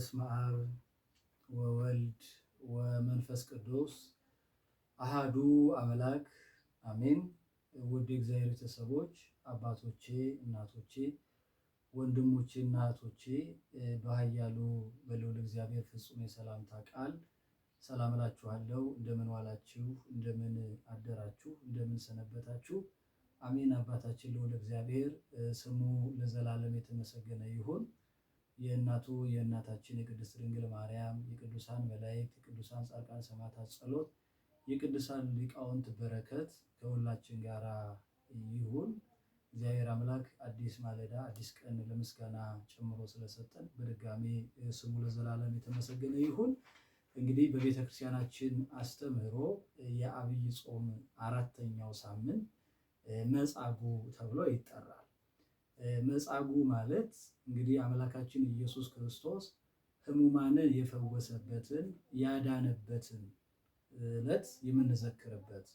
በስመ አብ ወወልድ ወመንፈስ ቅዱስ አሃዱ አምላክ አሜን። ውድ የእግዚአብሔር ቤተሰቦች አባቶቼ፣ እናቶቼ፣ ወንድሞቼ እና እህቶቼ በኃያሉ በልዑል እግዚአብሔር ፍጹም የሰላምታ ቃል ሰላም እላችኋለሁ። እንደምን ዋላችሁ? እንደምን አደራችሁ? እንደምን ሰነበታችሁ? አሜን። አባታችን ልዑል እግዚአብሔር ስሙ ለዘላለም የተመሰገነ ይሁን። የእናታችን የቅድስት ድንግል ማርያም የቅዱሳን መላእክት የቅዱሳን ጻድቃን ሰማዕታት ጸሎት የቅዱሳን ሊቃውንት በረከት ከሁላችን ጋር ይሁን። እግዚአብሔር አምላክ አዲስ ማለዳ አዲስ ቀን ለምስጋና ጨምሮ ስለሰጠን በድጋሚ ስሙ ለዘላለም የተመሰገነ ይሁን። እንግዲህ በቤተ ክርስቲያናችን አስተምህሮ የዐቢይ ጾም አራተኛው ሳምንት መጻጉዕ ተብሎ ይጠራል። መጻጉዕ ማለት እንግዲህ አምላካችን ኢየሱስ ክርስቶስ ሕሙማንን የፈወሰበትን ያዳነበትን ዕለት የምንዘክርበት፣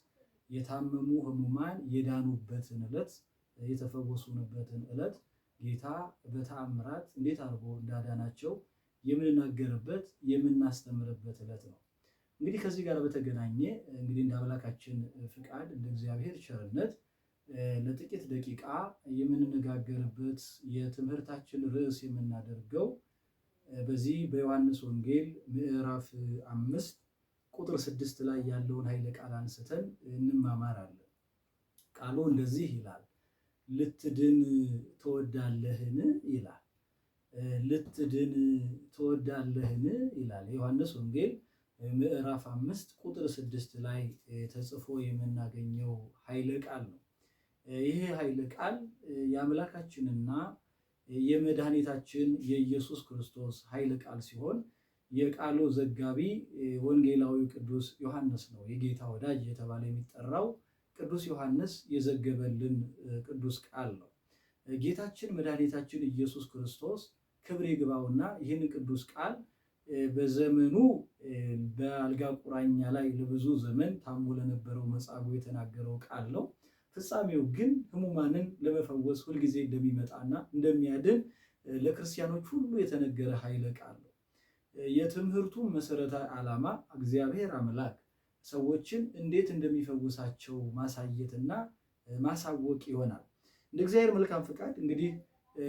የታመሙ ሕሙማን የዳኑበትን ዕለት የተፈወሱበትን ዕለት ጌታ በተአምራት እንዴት አድርጎ እንዳዳናቸው የምንናገርበት የምናስተምርበት ዕለት ነው። እንግዲህ ከዚህ ጋር በተገናኘ እንግዲህ እንደ አምላካችን ፍቃድ እንደ እግዚአብሔር ቸርነት ለጥቂት ደቂቃ የምንነጋገርበት የትምህርታችን ርዕስ የምናደርገው በዚህ በዮሐንስ ወንጌል ምዕራፍ 5 ቁጥር 6 ላይ ያለውን ኃይለ ቃል አንስተን እንማማራለን። ቃሉ እንደዚህ ይላል፣ ልትድን ትወዳለህን ይላል። ልትድን ትወዳለህን ይላል። ዮሐንስ ወንጌል ምዕራፍ 5 ቁጥር 6 ላይ ተጽፎ የምናገኘው ኃይለ ቃል ነው። ይሄ ኃይለ ቃል የአምላካችንና የመድኃኒታችን የኢየሱስ ክርስቶስ ኃይለ ቃል ሲሆን የቃሉ ዘጋቢ ወንጌላዊ ቅዱስ ዮሐንስ ነው። የጌታ ወዳጅ የተባለ የሚጠራው ቅዱስ ዮሐንስ የዘገበልን ቅዱስ ቃል ነው። ጌታችን መድኃኒታችን ኢየሱስ ክርስቶስ ክብር ይግባውና ይህን ቅዱስ ቃል በዘመኑ በአልጋ ቁራኛ ላይ ለብዙ ዘመን ታሞ ለነበረው መጻጉዕ የተናገረው ቃል ነው። ፍጻሜው ግን ሕሙማንን ለመፈወስ ሁልጊዜ እንደሚመጣና እንደሚያድን ለክርስቲያኖች ሁሉ የተነገረ ኃይለ ቃል ነው። የትምህርቱ መሰረታዊ ዓላማ እግዚአብሔር አምላክ ሰዎችን እንዴት እንደሚፈውሳቸው ማሳየትና ማሳወቅ ይሆናል። እንደ እግዚአብሔር መልካም ፍቃድ እንግዲህ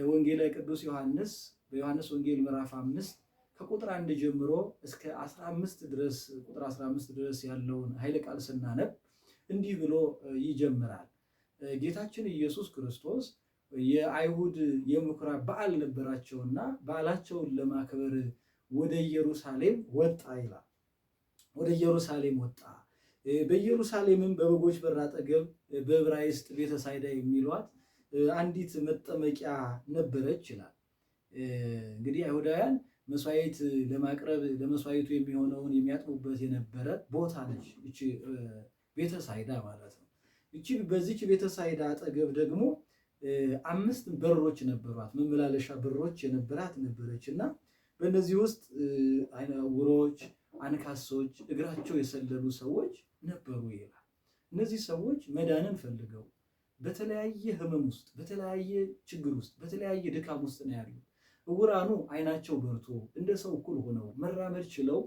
ወንጌላዊ ቅዱስ ዮሐንስ በዮሐንስ ወንጌል ምዕራፍ 5 ከቁጥር 1 ጀምሮ እስከ 15 ድረስ ቁጥር 15 ድረስ ያለውን ኃይለ ቃል ስናነብ እንዲህ ብሎ ይጀምራል። ጌታችን ኢየሱስ ክርስቶስ የአይሁድ የምኩራብ በዓል ነበራቸውና በዓላቸውን ለማክበር ወደ ኢየሩሳሌም ወጣ ይላል። ወደ ኢየሩሳሌም ወጣ። በኢየሩሳሌምም በበጎች በር አጠገብ በዕብራይስጥ ቤተሳይዳ የሚሏት አንዲት መጠመቂያ ነበረች ይላል። እንግዲህ አይሁዳውያን መስዋዕት ለማቅረብ ለመስዋዕቱ የሚሆነውን የሚያጥቡበት የነበረ ቦታ ነች እቺ ቤተሳይዳ ማለት ነው። እቺ በዚች ቤተሳይዳ አጠገብ ደግሞ 5 በሮች ነበሯት፣ መመላለሻ በሮች የነበራት ነበረች እና በእነዚህ ውስጥ ዓይነ ዕውሮች፣ አንካሶች፣ እግራቸው የሰለሉ ሰዎች ነበሩ ይላል። እነዚህ ሰዎች መዳንን ፈልገው በተለያየ ሕመም ውስጥ በተለያየ ችግር ውስጥ በተለያየ ድካም ውስጥ ነው ያሉት። ዕውራኑ ዓይናቸው በርቶ እንደ ሰው እኩል ሆነው መራመድ ችለው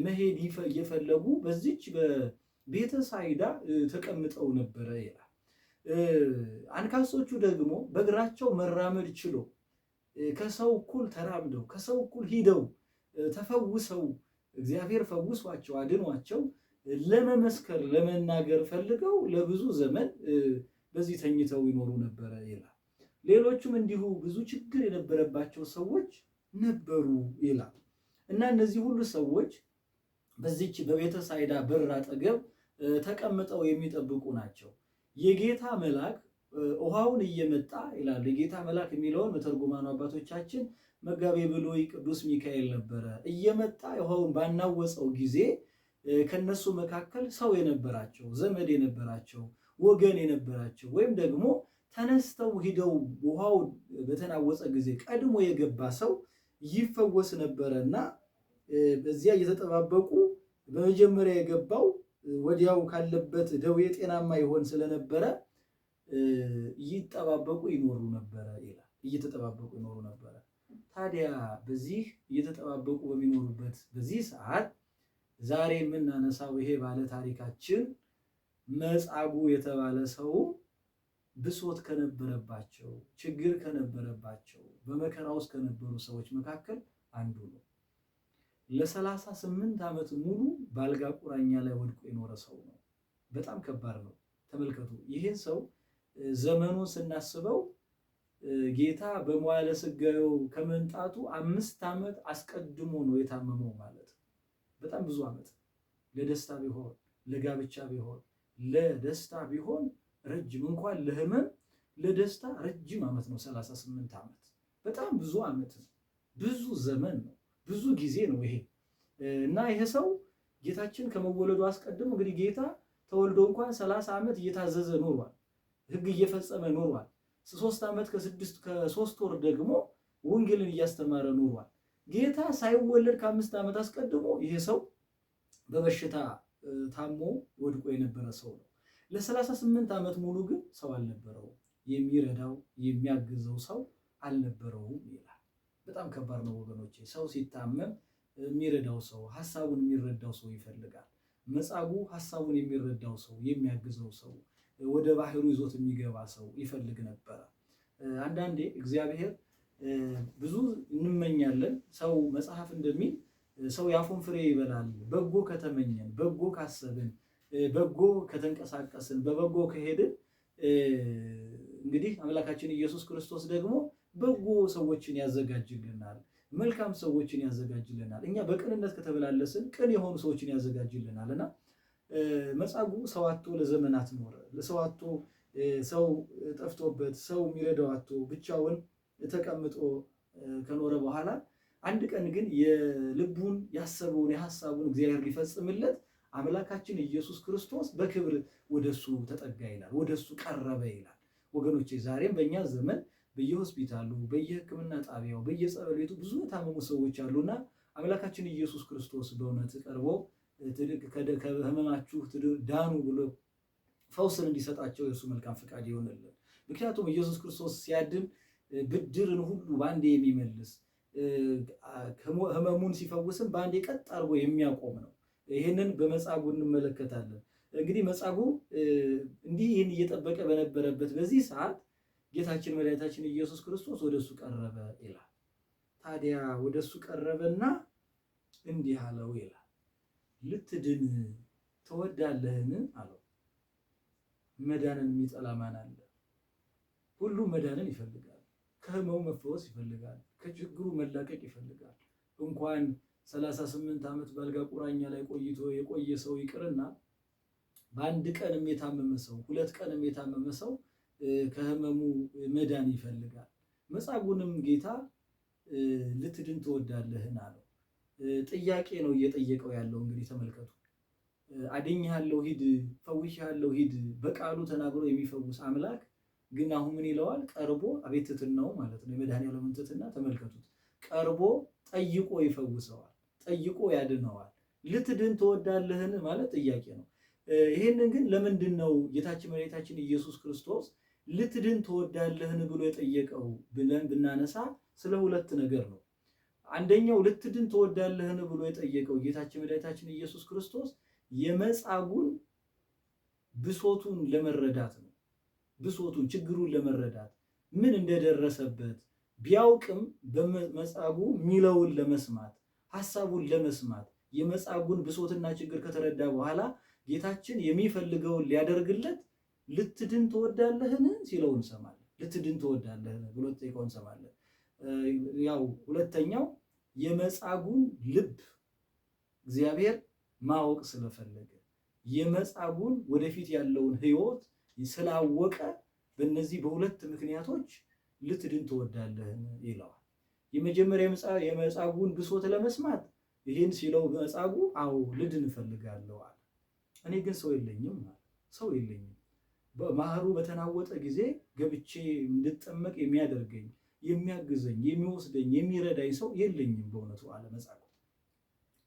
መሄድ እየፈለጉ በዚች በቤተሳይዳ ተቀምጠው ነበረ ይላል። አንካሶቹ ደግሞ በእግራቸው መራመድ ችሎ ከሰው እኩል ተራምደው ከሰው እኩል ሂደው ተፈውሰው እግዚአብሔር ፈውሷቸው አድኗቸው ለመመስከር ለመናገር ፈልገው ለብዙ ዘመን በዚህ ተኝተው ይኖሩ ነበረ ይላል። ሌሎቹም እንዲሁ ብዙ ችግር የነበረባቸው ሰዎች ነበሩ ይላል እና እነዚህ ሁሉ ሰዎች በዚች በቤተሳይዳ በር አጠገብ ተቀምጠው የሚጠብቁ ናቸው። የጌታ መልአክ ውሃውን እየመጣ ይላል። የጌታ መልአክ የሚለውን መተርጉማኑ አባቶቻችን መጋቤ ብሉይ ቅዱስ ሚካኤል ነበረ። እየመጣ ውሃውን ባናወፀው ጊዜ ከነሱ መካከል ሰው የነበራቸው ዘመድ የነበራቸው ወገን የነበራቸው ወይም ደግሞ ተነስተው ሂደው ውሃው በተናወፀ ጊዜ ቀድሞ የገባ ሰው ይፈወስ ነበረና በዚያ እየተጠባበቁ በመጀመሪያ የገባው ወዲያው ካለበት ደዌ ጤናማ ይሆን ስለነበረ ይጠባበቁ ይኖሩ ነበረ ይላል። እየተጠባበቁ ይኖሩ ነበረ። ታዲያ በዚህ እየተጠባበቁ በሚኖሩበት በዚህ ሰዓት ዛሬ የምናነሳው ይሄ ባለ ታሪካችን መጻጉዕ የተባለ ሰው ብሶት ከነበረባቸው፣ ችግር ከነበረባቸው፣ በመከራ ውስጥ ከነበሩ ሰዎች መካከል አንዱ ነው። ለ38 ዓመት ሙሉ በአልጋ ቁራኛ ላይ ወድቆ የኖረ ሰው ነው። በጣም ከባድ ነው። ተመልከቱ። ይህን ሰው ዘመኑን ስናስበው ጌታ በመዋዕለ ሥጋዌው ከመምጣቱ 5 ዓመት አስቀድሞ ነው የታመመው ማለት ነው። በጣም ብዙ ዓመት ለደስታ ቢሆን ለጋብቻ ቢሆን ለደስታ ቢሆን ረጅም እንኳን ለህመም ለደስታ ረጅም ዓመት ነው። 38 ዓመት በጣም ብዙ ዓመት ነው። ብዙ ዘመን ነው። ብዙ ጊዜ ነው ይሄ እና ይሄ ሰው ጌታችን ከመወለዱ አስቀድሞ እንግዲህ ጌታ ተወልዶ እንኳን 30 ዓመት እየታዘዘ ኖሯል። ሕግ እየፈጸመ ኖሯል። 3 ዓመት ከ3 ወር ደግሞ ወንጌልን እያስተማረ ኖሯል። ጌታ ሳይወለድ ከ5 ዓመት አስቀድሞ ይሄ ሰው በበሽታ ታሞ ወድቆ የነበረ ሰው ነው። ለ38 ዓመት ሙሉ ግን ሰው አልነበረውም። የሚረዳው የሚያግዘው ሰው አልነበረውም ይላል። በጣም ከባድ ነው ወገኖቼ። ሰው ሲታመም የሚረዳው ሰው፣ ሐሳቡን የሚረዳው ሰው ይፈልጋል። መጻጉዕ ሐሳቡን የሚረዳው ሰው፣ የሚያግዘው ሰው፣ ወደ ባህሩ ይዞት የሚገባ ሰው ይፈልግ ነበረ። አንዳንዴ እግዚአብሔር ብዙ እንመኛለን። ሰው መጽሐፍ እንደሚል ሰው የአፉን ፍሬ ይበላል። በጎ ከተመኘን፣ በጎ ካሰብን፣ በጎ ከተንቀሳቀስን፣ በበጎ ከሄድን እንግዲህ አምላካችን ኢየሱስ ክርስቶስ ደግሞ በጎ ሰዎችን ያዘጋጅልናል፣ መልካም ሰዎችን ያዘጋጅልናል። እኛ በቅንነት ከተመላለስን ቅን የሆኑ ሰዎችን ያዘጋጅልናል እና መጻጉዕ ሰው አጥቶ ለዘመናት ኖረ። ለሰው አጥቶ ሰው ጠፍቶበት ሰው የሚረዳው አጥቶ ብቻውን ተቀምጦ ከኖረ በኋላ አንድ ቀን ግን የልቡን ያሰበውን የሐሳቡን እግዚአብሔር ሊፈጽምለት አምላካችን ኢየሱስ ክርስቶስ በክብር ወደሱ ተጠጋ ይላል፣ ወደሱ ቀረበ ይላል። ወገኖቼ ዛሬም በእኛ ዘመን በየሆስፒታሉ፣ በየሕክምና ጣቢያው፣ በየጸበል ቤቱ ብዙ የታመሙ ሰዎች አሉና አምላካችን ኢየሱስ ክርስቶስ በእውነት ቀርቦ ከህመማችሁ ዳኑ ብሎ ፈውስን እንዲሰጣቸው የእርሱ መልካም ፈቃድ ይሆንልን። ምክንያቱም ኢየሱስ ክርስቶስ ሲያድን ብድርን ሁሉ በአንዴ የሚመልስ ህመሙን ሲፈውስም በአንዴ ቀጥ አድርጎ የሚያቆም ነው። ይህንን በመጻጉዕ እንመለከታለን። እንግዲህ መጻጉዕ እንዲህ ይህን እየጠበቀ በነበረበት በዚህ ሰዓት ጌታችን መድኃኒታችን ኢየሱስ ክርስቶስ ወደሱ ቀረበ ይላል። ታዲያ ወደሱ ቀረበና እንዲህ አለው ይላል፣ ልትድን ትወዳለህን አለው። መዳንን የሚጠላ ማን አለ? ሁሉም መዳንን ይፈልጋል። ከህመሙ መፈወስ ይፈልጋል። ከችግሩ መላቀቅ ይፈልጋል። እንኳን 38 ዓመት በአልጋ ቁራኛ ላይ ቆይቶ የቆየ ሰው ይቅርና በአንድ ቀንም የታመመ ሰው፣ 2 ቀንም የታመመ ሰው ከህመሙ መዳን ይፈልጋል። መጻጉዕንም ጌታ ልትድን ትወዳለህን አለው። ጥያቄ ነው እየጠየቀው ያለው። እንግዲህ ተመልከቱ። አድኜሃለሁ ሂድ፣ ፈውሼሃለሁ ሂድ በቃሉ ተናግሮ የሚፈውስ አምላክ ግን አሁን ምን ይለዋል? ቀርቦ አቤት ትሕትናው ማለት ነው። የመድኃኒዓለምን ትሕትና ተመልከቱት። ቀርቦ ጠይቆ ይፈውሰዋል፣ ጠይቆ ያድነዋል። ልትድን ትወዳለህን ማለት ጥያቄ ነው። ይሄንን ግን ለምንድን ነው ጌታችን መድኃኒታችን ኢየሱስ ክርስቶስ ልትድን ትወዳለህን ብሎ የጠየቀው ብለን ብናነሳ ስለ 2 ነገር ነው። አንደኛው ልትድን ትወዳለህን ብሎ የጠየቀው ጌታችን መድኃኒታችን ኢየሱስ ክርስቶስ የመጻጉዕን ብሶቱን ለመረዳት ነው። ብሶቱን ችግሩን ለመረዳት ምን እንደደረሰበት ቢያውቅም በመጻጉዕ ሚለውን ለመስማት ሐሳቡን ለመስማት የመጻጉዕን ብሶትና ችግር ከተረዳ በኋላ ጌታችን የሚፈልገውን ሊያደርግለት ልትድን ትወዳለህን ሲለው እንሰማለን። ልትድን ትወዳለህን ብሎ ጠይቀው እንሰማለን። ያው ሁለተኛው የመጻጉዕን ልብ እግዚአብሔር ማወቅ ስለፈለገ የመጻጉዕን ወደፊት ያለውን ሕይወት ስላወቀ በእነዚህ በ2 ምክንያቶች ልትድን ትወዳለህን ይለዋል። የመጀመሪያ የመጻጉዕን ብሶት ለመስማት ይህን ሲለው መጻጉዕ አዎ ልድን እፈልጋለሁ አለ። እኔ ግን ሰው የለኝም አለ። ሰው የለኝም፣ ባህሩ በተናወጠ ጊዜ ገብቼ እንድጠመቅ የሚያደርገኝ የሚያግዘኝ የሚወስደኝ የሚረዳኝ ሰው የለኝም በእውነቱ አለ መጻጉዕ።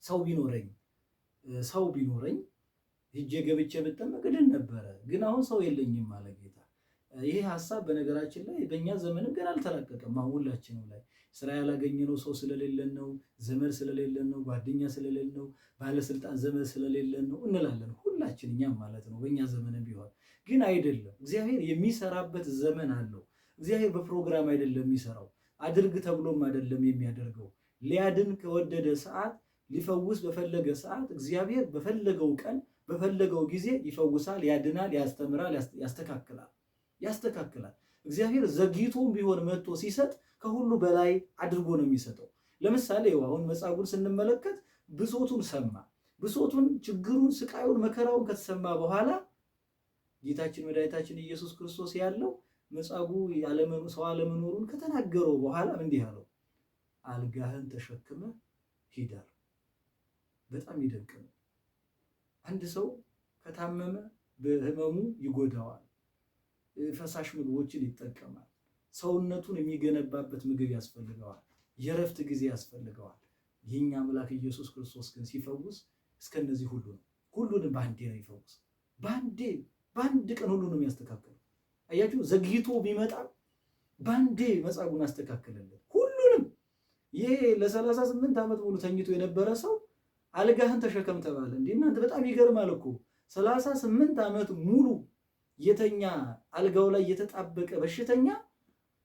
ሰው ቢኖረኝ ሂጄ ገብቼ ብጠመቅ ድን ነበረ፣ ግን አሁን ሰው የለኝም አለ ጌታ። ይሄ ሐሳብ በነገራችን ላይ በእኛ ዘመንም ገና አልተላቀቀም። አሁን ሁላችንም ላይ ስራ ያላገኘነው ሰው ስለሌለን ነው፣ ዘመድ ስለሌለን ነው፣ ጓደኛ ስለሌለን ነው፣ ባለስልጣን ዘመድ ስለሌለን ነው እንላለን ሁላችን፣ እኛም ማለት ነው። በእኛ ዘመንም ቢሆን ግን አይደለም። እግዚአብሔር የሚሰራበት ዘመን አለው። እግዚአብሔር በፕሮግራም አይደለም የሚሰራው፣ አድርግ ተብሎም አይደለም የሚያደርገው። ሊያድን ከወደደ ሰዓት፣ ሊፈውስ በፈለገ ሰዓት እግዚአብሔር በፈለገው ቀን በፈለገው ጊዜ ይፈውሳል፣ ያድናል፣ ያስተምራል፣ ያስተካክላል። እግዚአብሔር ዘግይቶም ቢሆን መጥቶ ሲሰጥ ከሁሉ በላይ አድርጎ ነው የሚሰጠው። ለምሳሌ አሁን መጻጉዕን ስንመለከት ብሶቱን ሰማ። ብሶቱን፣ ችግሩን፣ ስቃዩን፣ መከራውን ከተሰማ በኋላ ጌታችን መድኃኒታችን ኢየሱስ ክርስቶስ ያለው መጻጉዕ ሰው አለመኖሩን ከተናገረው በኋላ እንዲህ አለው፣ አልጋህን ተሸክመ ሂድ አለው። በጣም ይደንቅ ነው። አንድ ሰው ከታመመ በህመሙ ይጎዳዋል፣ ፈሳሽ ምግቦችን ይጠቀማል፣ ሰውነቱን የሚገነባበት ምግብ ያስፈልገዋል፣ የረፍት ጊዜ ያስፈልገዋል። የኛ አምላክ ኢየሱስ ክርስቶስ ግን ሲፈውስ እስከነዚህ ሁሉ ነው። ሁሉንም በአንዴ ነው ይፈውስ። በአንድ ቀን ሁሉንም ያስተካክለው። አያችሁ፣ ዘግይቶ ቢመጣ በአንዴ መጻጉዕን አስተካከለለት ሁሉንም። ይሄ ለ38 ዓመት ሙሉ ተኝቶ የነበረ ሰው አልጋህን ተሸከም ተባለ። እንዴ እናንተ በጣም ይገርማል እኮ 38 ዓመት ሙሉ የተኛ አልጋው ላይ የተጣበቀ በሽተኛ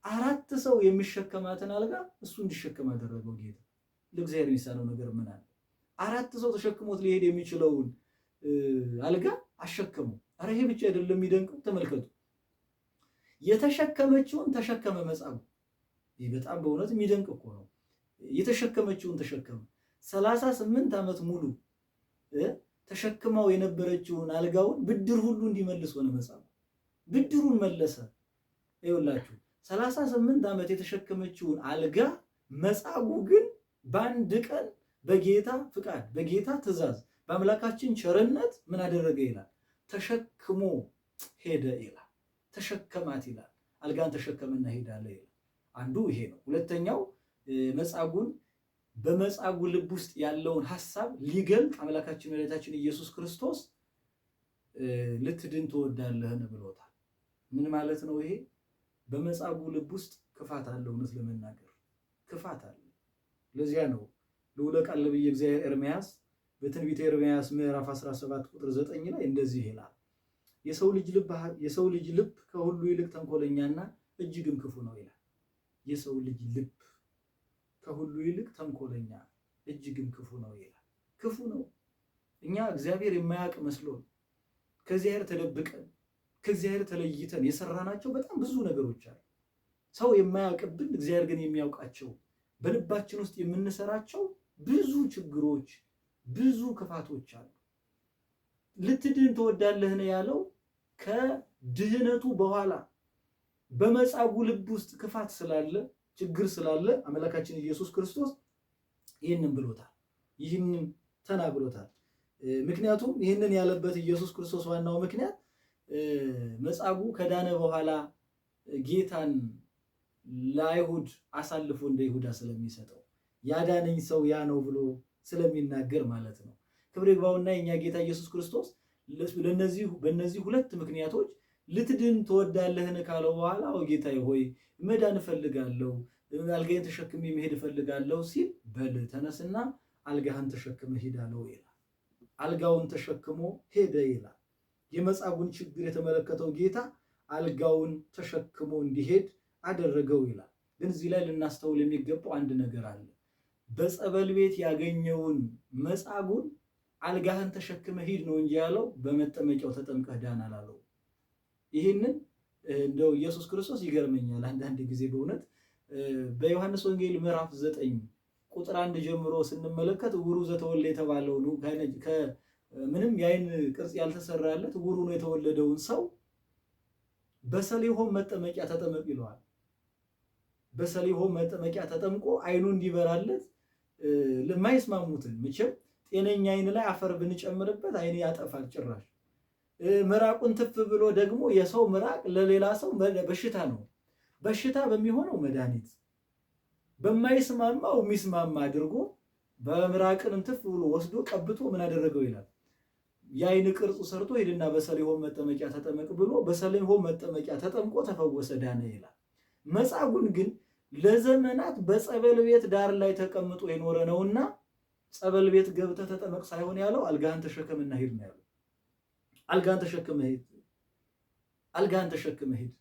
4 ሰው የሚሸከማትን አልጋ እሱ እንዲሸከም አደረገው ጌታ። ለእግዚአብሔር የሚሳነው ነገር ምን አለ? 4 ሰው ተሸክሞት ሊሄድ የሚችለውን አልጋ አሸከመው። አረ ይሄ ብቻ አይደለም የሚደንቀው፣ ተመልከቱ። የተሸከመችውን ተሸከመ መጻጉዕ። ይህ በጣም በእውነት የሚደንቅ እኮ ነው። የተሸከመችውን ተሸከመ። 38 ዓመት ሙሉ ተሸክማው የነበረችውን አልጋውን ብድር ሁሉ እንዲመልስ ሆነ መጻጉዕ። ብድሩን መለሰ። ይኸውላችሁ 38 ዓመት የተሸከመችውን አልጋ መጻጉዕ ግን በአንድ ቀን በጌታ ፍቃድ፣ በጌታ ትእዛዝ፣ በአምላካችን ቸርነት ምን አደረገ ይላል? ተሸክሞ ሄደ ይላል። ተሸከማት ይላል። አልጋን ተሸከመና ሄዳለ ይላል። አንዱ ይሄ ነው። ሁለተኛው መጻጉዕን በመጻጉዕ ልብ ውስጥ ያለውን ሐሳብ ሊገልጥ አምላካችን መድኃኒታችን ኢየሱስ ክርስቶስ ልትድን ትወዳለህን ብሎታል። ምን ማለት ነው ይሄ? በመጻጉዕ ልብ ውስጥ ክፋት አለ። እውነት ለመናገር ክፋት አለ። ለዚያ ነው ልዑለ ቃል ነቢየ እግዚአብሔር ኤርምያስ በትንቢተ ኤርምያስ ምዕራፍ 17 ቁጥር 9 ላይ እንደዚህ ይላል፣ የሰው ልጅ ልብ ከሁሉ ይልቅ ተንኮለኛና እጅግም ክፉ ነው ይላል። የሰው ልጅ ልብ ከሁሉ ይልቅ ተንኮለኛ እጅግም ክፉ ነው ይላል። ክፉ ነው። እኛ እግዚአብሔር የማያውቅ መስሎን ከእግዚአብሔር ተደብቀን ከእግዚአብሔር ተለይተን የሰራናቸው በጣም ብዙ ነገሮች አሉ። ሰው የማያውቅብን እግዚአብሔር ግን የሚያውቃቸው በልባችን ውስጥ የምንሰራቸው ብዙ ችግሮች፣ ብዙ ክፋቶች አሉ። ልትድን ትወዳለህን ያለው ከድህነቱ በኋላ በመጻጉዕ ልብ ውስጥ ክፋት ስላለ፣ ችግር ስላለ አምላካችን ኢየሱስ ክርስቶስ ይህንን ብሎታል፣ ይህንን ተናግሮታል። ምክንያቱም ይህንን ያለበት ኢየሱስ ክርስቶስ ዋናው ምክንያት መጻጉዕ ከዳነ በኋላ ጌታን ለአይሁድ አሳልፎ እንደ ይሁዳ ስለሚሰጠው ያዳነኝ ሰው ያ ነው ብሎ ስለሚናገር ማለት ነው። ክብር ይግባውና የኛ ጌታ ኢየሱስ ክርስቶስ በእነዚህ ሁለት ምክንያቶች ልትድን ትወዳለህን ካለው በኋላ ጌታዬ ሆይ መዳን እፈልጋለሁ፣ አልጋዬን ተሸክሜ መሄድ እፈልጋለሁ ሲል በል ተነስና አልጋህን ተሸክመ ሂድ አለው ይላል። አልጋውን ተሸክሞ ሄደ ይላል። የመጻጉዕን ችግር የተመለከተው ጌታ አልጋውን ተሸክሞ እንዲሄድ አደረገው ይላል። ግን እዚህ ላይ ልናስተውል የሚገባው አንድ ነገር አለ። በጸበል ቤት ያገኘውን መጻጉዕን አልጋህን ተሸክመ ሂድ ነው እንጂ ያለው በመጠመቂያው ተጠምቀህ ዳን አላለው። ይህንን እንደው ኢየሱስ ክርስቶስ ይገርመኛል አንዳንድ ጊዜ በእውነት በዮሐንስ ወንጌል ምዕራፍ 9 ቁጥር 1 ጀምሮ ስንመለከት ዕውሩ ዘተወልደ የተባለው ነው ምንም የዓይን ቅርጽ ያልተሰራለት ዕውሩ ነው የተወለደውን ሰው በሰሊሆም መጠመቂያ ተጠመቅ ይለዋል። በሰሊሆም መጠመቂያ ተጠምቆ ዓይኑ እንዲበራለት ለማይስማሙትን መቼም ጤነኛ ዓይን ላይ አፈር ብንጨምርበት ዓይን ያጠፋል ጭራሽ። ምራቁን ትፍ ብሎ ደግሞ የሰው ምራቅ ለሌላ ሰው በሽታ ነው። በሽታ በሚሆነው መድኃኒት በማይስማማው የሚስማማ አድርጎ በምራቅን ትፍ ብሎ ወስዶ ቀብቶ ምን አደረገው ይላል። የአይን ቅርጽ ሰርቶ ሄድና በሰሊሆም መጠመቂያ ተጠመቅ ብሎ በሰሊሆም መጠመቂያ ተጠምቆ ተፈወሰ፣ ዳነ ይላል። መጻጉዕን ግን ለዘመናት በጸበል ቤት ዳር ላይ ተቀምጦ የኖረ ነውና ጸበል ቤት ገብተህ ተጠመቅ ሳይሆን ያለው አልጋህን ተሸከምና ሂድ ነው ያለው። አልጋህን ተሸክመህ ሂድ፣ አልጋህን ተሸክመህ ሂድ።